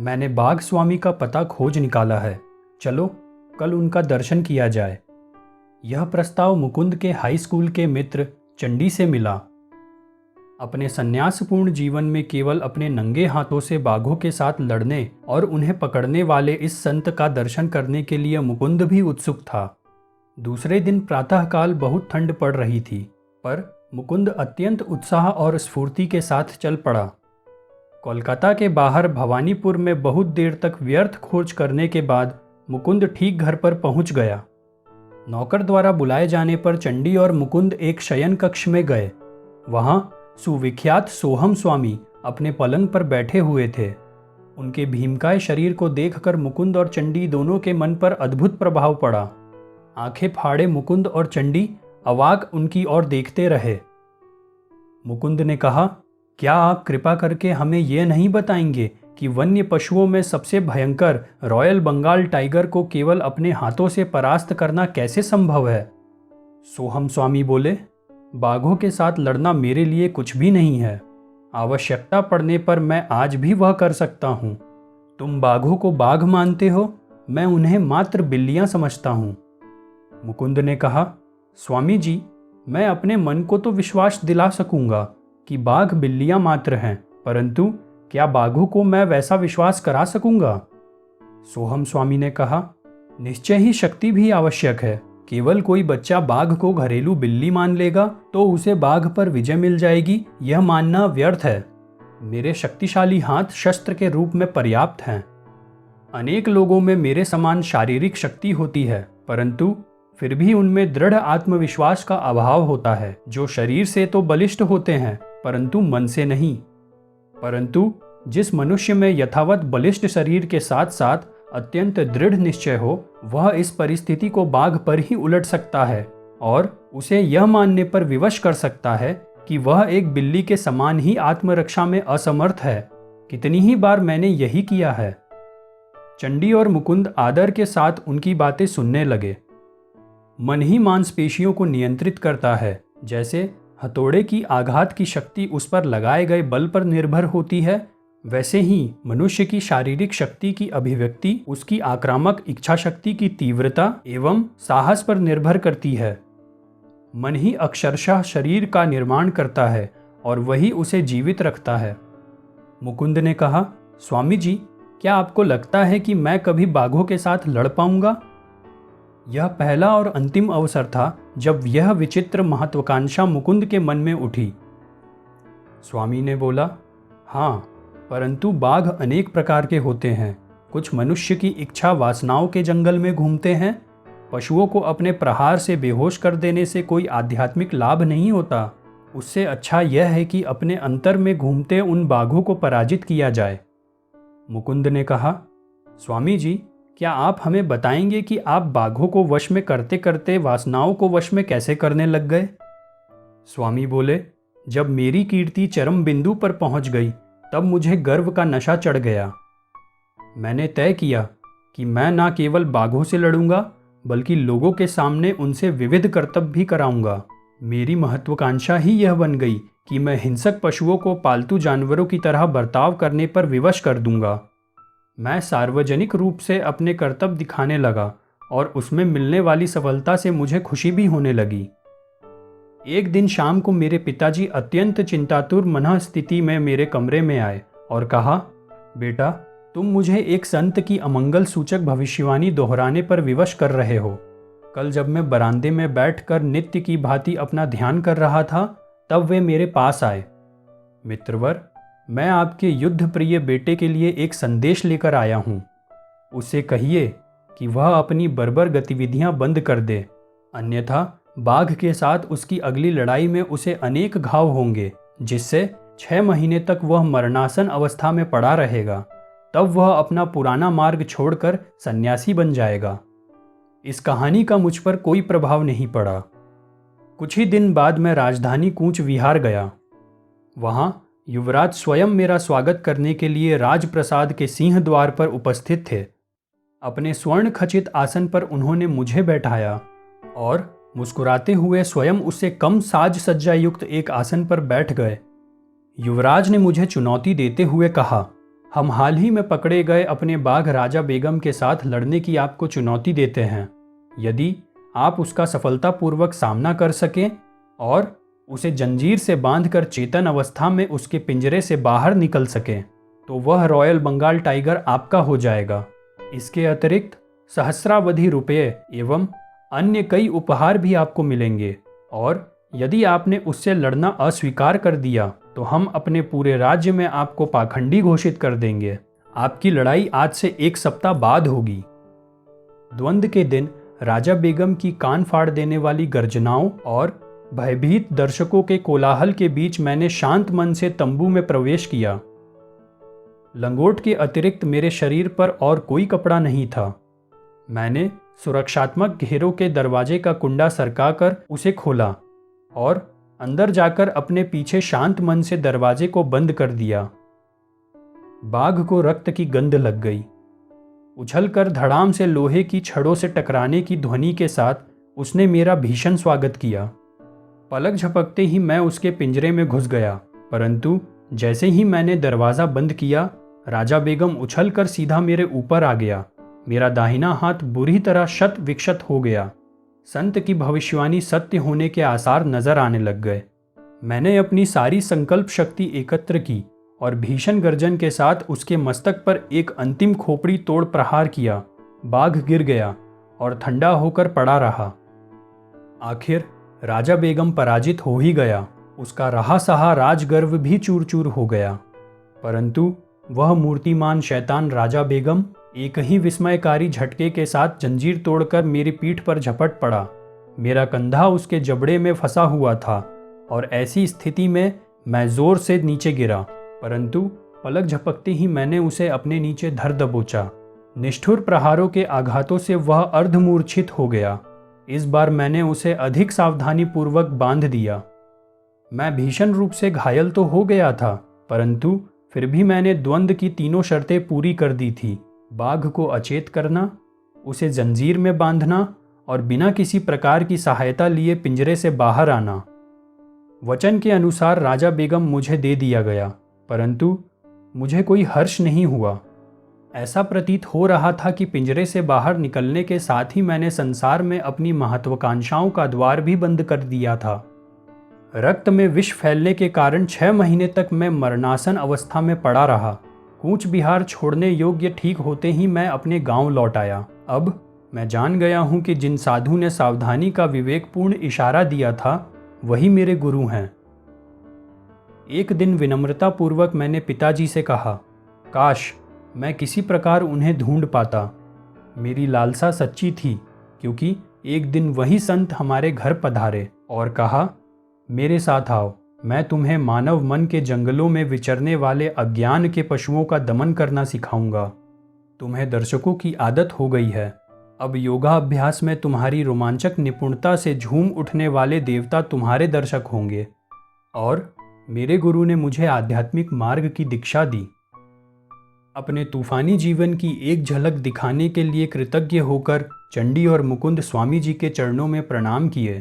मैंने बाघ स्वामी का पता खोज निकाला है। चलो कल उनका दर्शन किया जाए। यह प्रस्ताव मुकुंद के हाई स्कूल के मित्र चंडी से मिला। अपने संन्यासपूर्ण जीवन में केवल अपने नंगे हाथों से बाघों के साथ लड़ने और उन्हें पकड़ने वाले इस संत का दर्शन करने के लिए मुकुंद भी उत्सुक था। दूसरे दिन प्रातःकाल बहुत ठंड पड़ रही थी, पर मुकुंद अत्यंत उत्साह और स्फूर्ति के साथ चल पड़ा। कोलकाता के बाहर भवानीपुर में बहुत देर तक व्यर्थ खोज करने के बाद मुकुंद ठीक घर पर पहुंच गया। नौकर द्वारा बुलाए जाने पर चंडी और मुकुंद एक शयन कक्ष में गए। वहां सुविख्यात सोहम स्वामी अपने पलंग पर बैठे हुए थे। उनके भीमकाय शरीर को देखकर मुकुंद और चंडी दोनों के मन पर अद्भुत प्रभाव पड़ा। आंखें फाड़े मुकुंद और चंडी अवाक उनकी ओर देखते रहे। मुकुंद ने कहा, क्या आप कृपा करके हमें यह नहीं बताएंगे कि वन्य पशुओं में सबसे भयंकर रॉयल बंगाल टाइगर को केवल अपने हाथों से परास्त करना कैसे संभव है? सोहम स्वामी बोले, बाघों के साथ लड़ना मेरे लिए कुछ भी नहीं है। आवश्यकता पड़ने पर मैं आज भी वह कर सकता हूँ। तुम बाघों को बाघ मानते हो, मैं उन्हें मात्र बिल्लियां समझता हूँ। मुकुंद ने कहा, स्वामी जी, मैं अपने मन को तो विश्वास दिला सकूंगा कि बाघ बिल्लियां मात्र हैं, परंतु क्या बाघों को मैं वैसा विश्वास करा सकूंगा? सोहम स्वामी ने कहा, निश्चय ही शक्ति भी आवश्यक है। केवल कोई बच्चा बाघ को घरेलू बिल्ली मान लेगा तो उसे बाघ पर विजय मिल जाएगी, यह मानना व्यर्थ है। मेरे शक्तिशाली हाथ शस्त्र के रूप में पर्याप्त हैं। अनेक लोगों में मेरे समान शारीरिक शक्ति होती है, परंतु फिर भी उनमें दृढ़ आत्मविश्वास का अभाव होता है, जो शरीर से तो बलिष्ठ होते हैं परंतु मन से नहीं। परंतु जिस मनुष्य में यथावत बलिष्ठ शरीर के साथ साथ अत्यंत दृढ़ निश्चय हो, वह इस परिस्थिति को बाघ पर ही उलट सकता है और उसे यह मानने पर विवश कर सकता है कि वह एक बिल्ली के समान ही आत्मरक्षा में असमर्थ है। कितनी ही बार मैंने यही किया है। चंडी और मुकुंद आदर के साथ उनकी बातें सुनने लगे। मन ही मांसपेशियों को नियंत्रित करता है। जैसे हथौड़े की आघात की शक्ति उस पर लगाए गए बल पर निर्भर होती है, वैसे ही मनुष्य की शारीरिक शक्ति की अभिव्यक्ति उसकी आक्रामक इच्छा शक्ति की तीव्रता एवं साहस पर निर्भर करती है। मन ही अक्षरशः शरीर का निर्माण करता है और वही उसे जीवित रखता है। मुकुंद ने कहा, स्वामी जी, क्या आपको लगता है कि मैं कभी बाघों के साथ लड़ पाऊंगा? यह पहला और अंतिम अवसर था जब यह विचित्र महत्वाकांक्षा मुकुंद के मन में उठी। स्वामी ने बोला, हाँ, परंतु बाघ अनेक प्रकार के होते हैं। कुछ मनुष्य की इच्छा वासनाओं के जंगल में घूमते हैं। पशुओं को अपने प्रहार से बेहोश कर देने से कोई आध्यात्मिक लाभ नहीं होता। उससे अच्छा यह है कि अपने अंतर में घूमते उन बाघों को पराजित किया जाए। मुकुंद ने कहा, स्वामी जी, क्या आप हमें बताएंगे कि आप बाघों को वश में करते करते वासनाओं को वश में कैसे करने लग गए? स्वामी बोले, जब मेरी कीर्ति चरम बिंदु पर पहुंच गई तब मुझे गर्व का नशा चढ़ गया। मैंने तय किया कि मैं न केवल बाघों से लड़ूंगा बल्कि लोगों के सामने उनसे विविध कर्तव्य भी कराऊंगा। मेरी महत्वाकांक्षा ही यह बन गई कि मैं हिंसक पशुओं को पालतू जानवरों की तरह बर्ताव करने पर विवश कर दूंगा। मैं सार्वजनिक रूप से अपने कर्तव्य दिखाने लगा और उसमें मिलने वाली सफलता से मुझे खुशी भी होने लगी। एक दिन शाम को मेरे पिताजी अत्यंत चिंतातुर मनः स्थिति में मेरे कमरे में आए और कहा, बेटा, तुम मुझे एक संत की अमंगल सूचक भविष्यवाणी दोहराने पर विवश कर रहे हो। कल जब मैं बरामदे में बैठकर नित्य की भांति अपना ध्यान कर रहा था, तब वे मेरे पास आए। मित्रवर, मैं आपके युद्ध प्रिय बेटे के लिए एक संदेश लेकर आया हूँ। उसे कहिए कि वह अपनी बर्बर गतिविधियाँ बंद कर दे, अन्यथा बाघ के साथ उसकी अगली लड़ाई में उसे अनेक घाव होंगे, जिससे 6 महीने तक वह मरणासन अवस्था में पड़ा रहेगा। तब वह अपना पुराना मार्ग छोड़कर सन्यासी बन जाएगा। इस कहानी का मुझ पर कोई प्रभाव नहीं पड़ा। कुछ ही दिन बाद मैं राजधानी कूच विहार गया। वहाँ युवराज स्वयं मेरा स्वागत करने के लिए राजप्रसाद के सिंह द्वार पर उपस्थित थे। अपने स्वर्ण खचित आसन पर उन्होंने मुझे बैठाया और मुस्कुराते हुए स्वयं उससे कम साज सज्जा युक्त एक आसन पर बैठ गए। युवराज ने मुझे चुनौती देते हुए कहा, हम हाल ही में पकड़े गए अपने बाघ राजा बेगम के साथ लड़ने की आपको चुनौती देते हैं। यदि आप उसका सफलतापूर्वक सामना कर सकें और उसे जंजीर से बांधकर चेतन अवस्था में उसके पिंजरे से बाहर निकल सकें, तो वह रॉयल बंगाल टाइगर आपका हो जाएगा। इसके अतिरिक्त सहस्रावधि रुपये एवं अन्य कई उपहार भी आपको मिलेंगे, और यदि आपने उससे लड़ना अस्वीकार कर दिया तो हम अपने पूरे राज्य में आपको पाखंडी घोषित कर देंगे। आपकी लड़ाई आज से 1 सप्ताह बाद होगी। द्वंद्व के दिन राजा बेगम की कान फाड़ देने वाली गर्जनाओं और भयभीत दर्शकों के कोलाहल के बीच मैंने शांत मन से तंबू में प्रवेश किया। लंगोट के अतिरिक्त मेरे शरीर पर और कोई कपड़ा नहीं था। मैंने सुरक्षात्मक घेरों के दरवाजे का कुंडा सरकाकर उसे खोला और अंदर जाकर अपने पीछे शांत मन से दरवाजे को बंद कर दिया। बाघ को रक्त की गंध लग गई। उछलकर धड़ाम से लोहे की छड़ों से टकराने की ध्वनि के साथ उसने मेरा भीषण स्वागत किया। पलक झपकते ही मैं उसके पिंजरे में घुस गया, परंतु जैसे ही मैंने दरवाज़ा बंद किया, राजा बेगम उछलकर सीधा मेरे ऊपर आ गया। मेरा दाहिना हाथ बुरी तरह शत विक्षत हो गया। संत की भविष्यवाणी सत्य होने के आसार नजर आने लग गए। मैंने अपनी सारी संकल्प शक्ति एकत्र की और भीषण गर्जन के साथ उसके मस्तक पर एक अंतिम खोपड़ी तोड़ प्रहार किया। बाघ गिर गया और ठंडा होकर पड़ा रहा। आखिर राजा बेगम पराजित हो ही गया। उसका रहा सहा राजगर्व भी चूर चूर हो गया, परंतु वह मूर्तिमान शैतान राजा बेगम एक ही विस्मयकारी झटके के साथ जंजीर तोड़कर मेरी पीठ पर झपट पड़ा। मेरा कंधा उसके जबड़े में फंसा हुआ था और ऐसी स्थिति में मैं जोर से नीचे गिरा, परंतु पलक झपकते ही मैंने उसे अपने नीचे धर दबोचा। निष्ठुर प्रहारों के आघातों से वह अर्धमूर्छित हो गया। इस बार मैंने उसे अधिक सावधानी पूर्वक बांध दिया। मैं भीषण रूप से घायल तो हो गया था, परंतु फिर भी मैंने द्वंद्व की तीनों शर्तें पूरी कर दी थी। बाघ को अचेत करना, उसे जंजीर में बांधना और बिना किसी प्रकार की सहायता लिए पिंजरे से बाहर आना। वचन के अनुसार राजा बेगम मुझे दे दिया गया, परंतु मुझे कोई हर्ष नहीं हुआ। ऐसा प्रतीत हो रहा था कि पिंजरे से बाहर निकलने के साथ ही मैंने संसार में अपनी महत्वाकांक्षाओं का द्वार भी बंद कर दिया था। रक्त में विष फैलने के कारण 6 महीने तक मैं मरणासन अवस्था में पड़ा रहा। कूच बिहार छोड़ने योग्य ठीक होते ही मैं अपने गांव लौट आया। अब मैं जान गया हूं कि जिन साधु ने सावधानी का विवेकपूर्ण इशारा दिया था वही मेरे गुरु हैं। एक दिन विनम्रतापूर्वक मैंने पिताजी से कहा, काश मैं किसी प्रकार उन्हें ढूंढ पाता। मेरी लालसा सच्ची थी, क्योंकि एक दिन वही संत हमारे घर पधारे और कहा, मेरे साथ आओ, मैं तुम्हें मानव मन के जंगलों में विचरने वाले अज्ञान के पशुओं का दमन करना सिखाऊंगा। तुम्हें दर्शकों की आदत हो गई है। अब योगाभ्यास में तुम्हारी रोमांचक निपुणता से झूम उठने वाले देवता तुम्हारे दर्शक होंगे। और मेरे गुरु ने मुझे आध्यात्मिक मार्ग की दीक्षा दी। अपने तूफानी जीवन की एक झलक दिखाने के लिए कृतज्ञ होकर चंडी और मुकुंद स्वामी जी के चरणों में प्रणाम किए।